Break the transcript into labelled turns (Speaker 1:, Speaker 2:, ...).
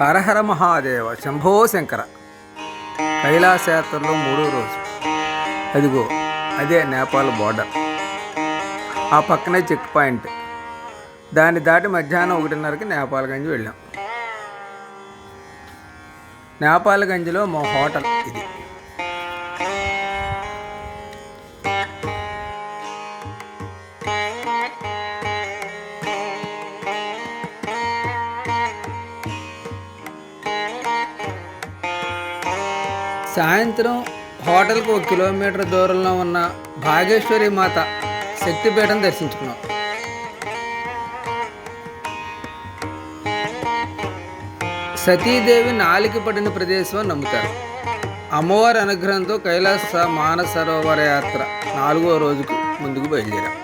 Speaker 1: హరహర మహాదేవ శంభో శంకర. కైలాసయాత్రలో 3వ రోజు. అదిగో అదే నేపాల్ బోర్డర్. ఆ పక్కనే చెక్ పాయింట్. దాన్ని దాటి మధ్యాహ్నం 1:30కి నేపాల్గంజ్ వెళ్ళాం. నేపాల్గంజ్లో మా హోటల్ ఇది. సాయంత్రం హోటల్కి 1 కిలోమీటర్ దూరంలో ఉన్న భాగేశ్వరి మాత శక్తిపీఠం దర్శించుకున్నాం. సతీదేవి నాలికి పడిన ప్రదేశం అని నమ్ముతారు. అమ్మవారి అనుగ్రహంతో కైలాస మానసరోవర యాత్ర 4వ రోజుకు ముందుకు బయలుదేరాం.